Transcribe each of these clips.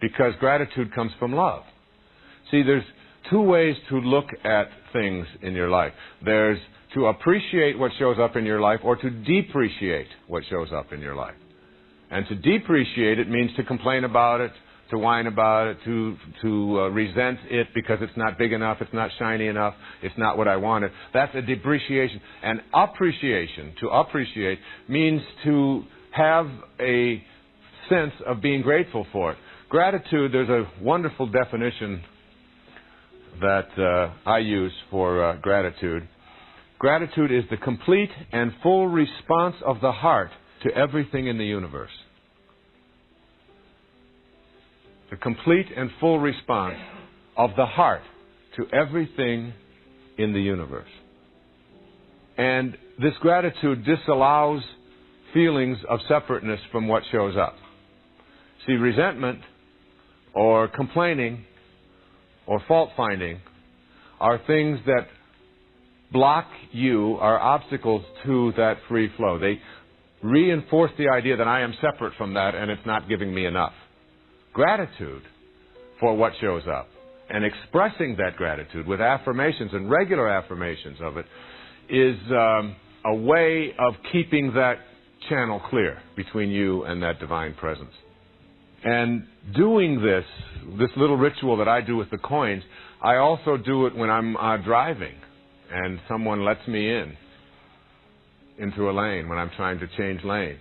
because gratitude comes from love. See, there's two ways to look at things in your life. There's to appreciate what shows up in your life or to depreciate what shows up in your life. And to depreciate it means to complain about it, to whine about it, to resent it because it's not big enough, it's not shiny enough, it's not what I wanted. That's a depreciation. And appreciation, to appreciate, means to have a sense of being grateful for it. Gratitude, there's a wonderful definition that I use for gratitude. Gratitude is the complete and full response of the heart to everything in the universe. The complete and full response of the heart to everything in the universe. And this gratitude disallows feelings of separateness from what shows up. See, resentment or complaining or fault-finding are things that block you, are obstacles to that free flow. They reinforce the idea that I am separate from that and it's not giving me enough. Gratitude for what shows up and expressing that gratitude with affirmations and regular affirmations of it is a way of keeping that channel clear between you and that divine presence. And doing this little ritual that I do with the coins, I also do it when I'm driving and someone lets me into a lane when I'm trying to change lanes.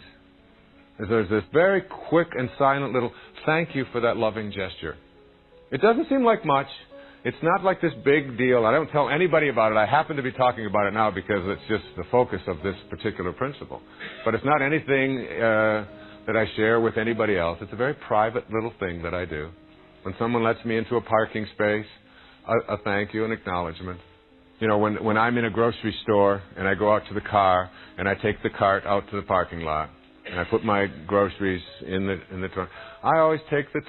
There's this very quick and silent little thank you for that loving gesture. It doesn't seem like much. It's not like this big deal. I don't tell anybody about it. I happen to be talking about it now because it's just the focus of this particular principle. But it's not anything that I share with anybody else. It's a very private little thing that I do. When someone lets me into a parking space, a thank you, an acknowledgement. You know, when I'm in a grocery store and I go out to the car and I take the cart out to the parking lot and I put my groceries in the trunk, I always take the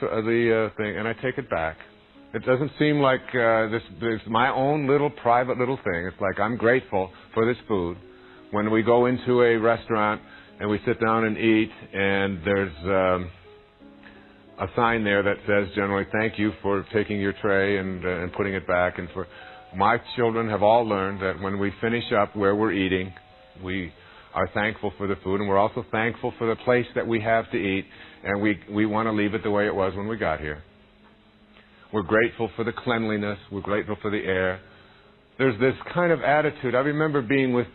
thing and I take it back. It doesn't seem like this is my own little private little thing. It's like I'm grateful for this food. When we go into a restaurant and we sit down and eat, and there's a sign there that says generally, thank you for taking your tray and putting it back. And for my children have all learned that when we finish up where we're eating, we are thankful for the food, and we're also thankful for the place that we have to eat, and we want to leave it the way it was when we got here. We're grateful for the cleanliness. We're grateful for the air. There's this kind of attitude. I remember being with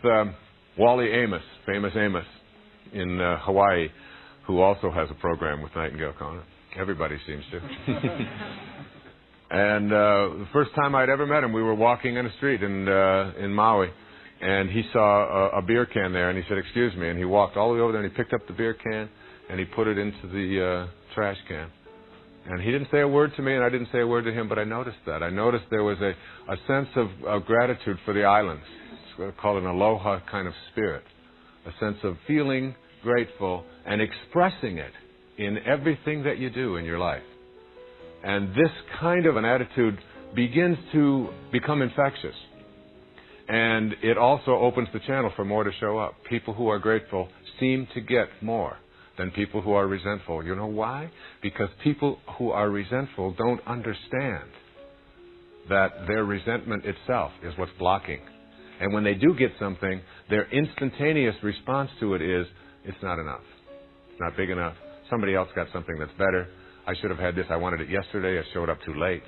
Wally Amos, famous Amos, in Hawaii, who also has a program with Nightingale Conant. Everybody seems to. And the first time I'd ever met him, we were walking in a street in Maui, and he saw a beer can there, and he said, excuse me, and he walked all the way over there, and he picked up the beer can, and he put it into the trash can. And he didn't say a word to me, and I didn't say a word to him, but I noticed that. I noticed there was a sense of gratitude for the islands. It's called an aloha kind of spirit. A sense of feeling grateful and expressing it in everything that you do in your life. And this kind of an attitude begins to become infectious. And it also opens the channel for more to show up. People who are grateful seem to get more than people who are resentful. You know why? Because people who are resentful don't understand that their resentment itself is what's blocking. And when they do get something, their instantaneous response to it is, it's not enough. It's not big enough. Somebody else got something that's better. I should have had this. I wanted it yesterday. I showed up too late.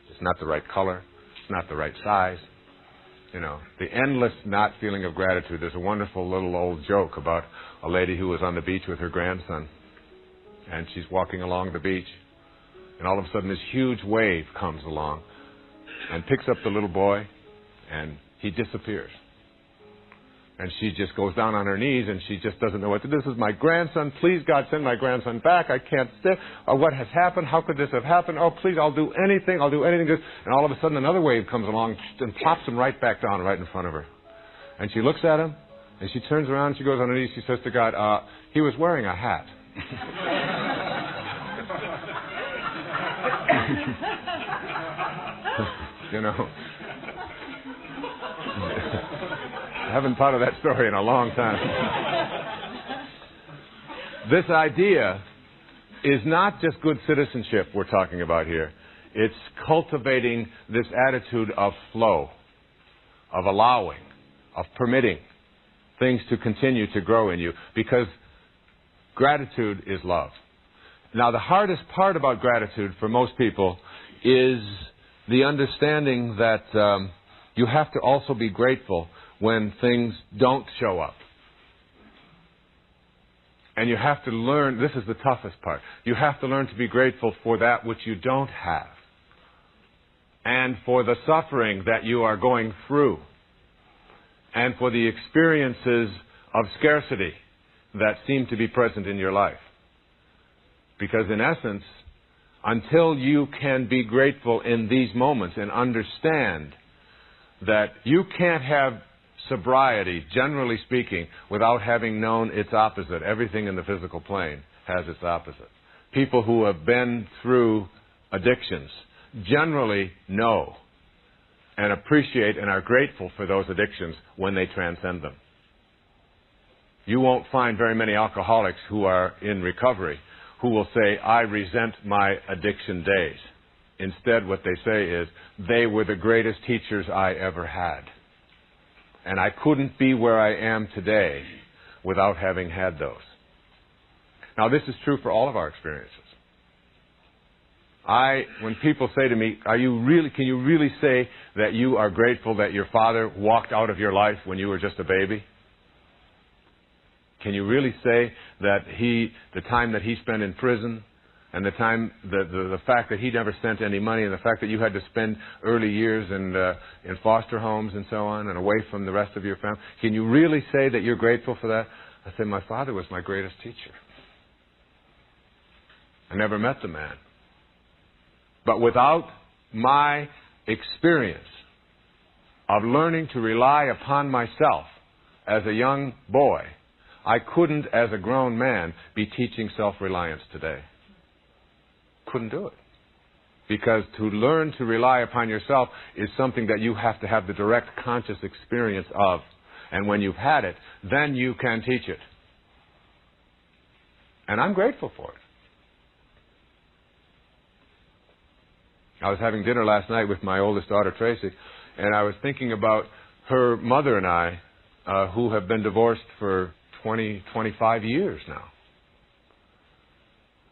It's not the right color. It's not the right size. You know, the endless not feeling of gratitude. There's a wonderful little old joke about a lady who was on the beach with her grandson. And she's walking along the beach. And all of a sudden this huge wave comes along and picks up the little boy, and he disappears. And she just goes down on her knees, and she just doesn't know what to do. This is my grandson. Please, God, send my grandson back. I can't stay. What has happened? How could this have happened? Oh, please, I'll do anything. I'll do anything. And all of a sudden, another wave comes along and plops him right back down right in front of her. And she looks at him, and she turns around, she goes on her knees, she says to God, he was wearing a hat. You know. I haven't thought of that story in a long time. This idea is not just good citizenship we're talking about here. It's cultivating this attitude of flow, of allowing, of permitting things to continue to grow in you, because gratitude is love. Now, the hardest part about gratitude for most people is the understanding that you have to also be grateful when things don't show up. And you have to learn, this is the toughest part, you have to learn to be grateful for that which you don't have, and for the suffering that you are going through, and for the experiences of scarcity that seem to be present in your life. Because in essence, until you can be grateful in these moments and understand that you can't have sobriety, generally speaking, without having known its opposite. Everything in the physical plane has its opposite. People who have been through addictions generally know and appreciate and are grateful for those addictions when they transcend them. You won't find very many alcoholics who are in recovery who will say, I resent my addiction days. Instead, what they say is, they were the greatest teachers I ever had. And I couldn't be where I am today without having had those. Now, this is true for all of our experiences. When people say to me, can you really say that you are grateful that your father walked out of your life when you were just a baby? Can you really say that the time that he spent in prison, and the fact that he never spent any money, and the fact that you had to spend early years in foster homes and so on, and away from the rest of your family, can you really say that you're grateful for that? I say, my father was my greatest teacher. I never met the man. But without my experience of learning to rely upon myself as a young boy, I couldn't, as a grown man, be teaching self-reliance today. Couldn't do it. Because to learn to rely upon yourself is something that you have to have the direct conscious experience of. And when you've had it, then you can teach it. And I'm grateful for it. I was having dinner last night with my oldest daughter, Tracy, and I was thinking about her mother and I, who have been divorced for 25 years now.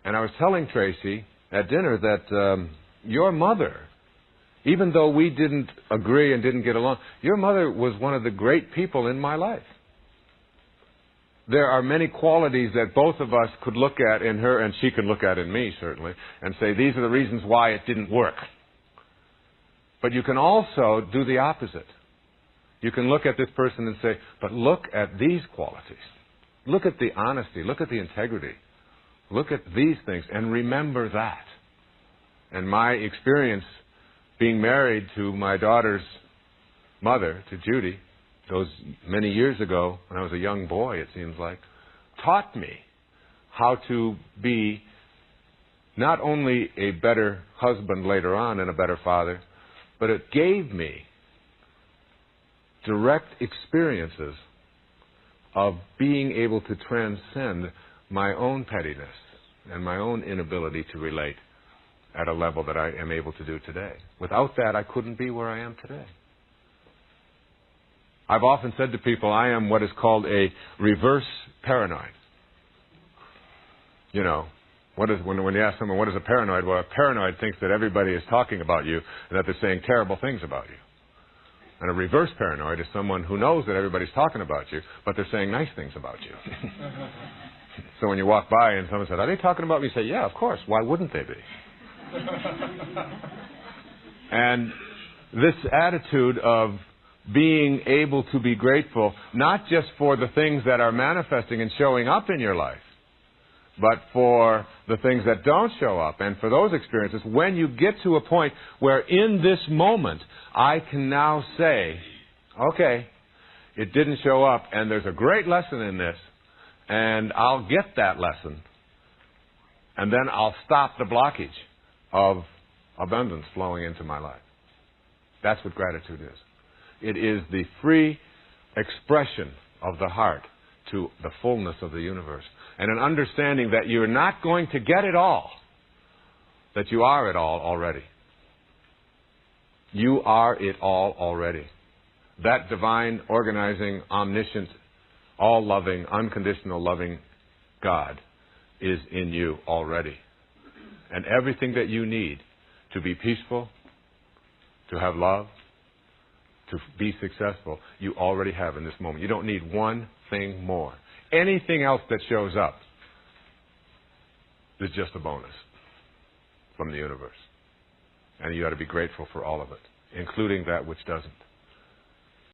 And I was telling Tracy at dinner that your mother, even though we didn't agree and didn't get along, your mother was one of the great people in my life. There are many qualities that both of us could look at in her, and she could look at in me, certainly, and say, these are the reasons why it didn't work. But you can also do the opposite. You can look at this person and say, but look at these qualities. Look at the honesty. Look at the integrity. Look at these things and remember that. And my experience being married to my daughter's mother, to Judy, those many years ago, when I was a young boy, it seems like, taught me how to be not only a better husband later on and a better father, but it gave me direct experiences of being able to transcend my own pettiness and my own inability to relate at a level that I am able to do today. Without that, I couldn't be where I am today. I've often said to people, I am what is called a reverse paranoid. You know, when you ask someone, what is a paranoid? Well, a paranoid thinks that everybody is talking about you and that they're saying terrible things about you. And a reverse paranoid is someone who knows that everybody's talking about you, but they're saying nice things about you. So when you walk by and someone says, are they talking about me? You say, yeah, of course. Why wouldn't they be? And this attitude of being able to be grateful, not just for the things that are manifesting and showing up in your life, but for the things that don't show up. And for those experiences, when you get to a point where in this moment, I can now say, okay, it didn't show up, and there's a great lesson in this, and I'll get that lesson, and then I'll stop the blockage of abundance flowing into my life. That's what gratitude is. It is the free expression of the heart to the fullness of the universe. and an understanding that you're not going to get it all, that you are it all already. You are it all already. That divine, organizing, omniscient, all-loving, unconditional loving God is in you already. And everything that you need to be peaceful, to have love, to be successful, you already have in this moment. You don't need one thing more. Anything else that shows up is just a bonus from the universe. And you ought to be grateful for all of it, including that which doesn't.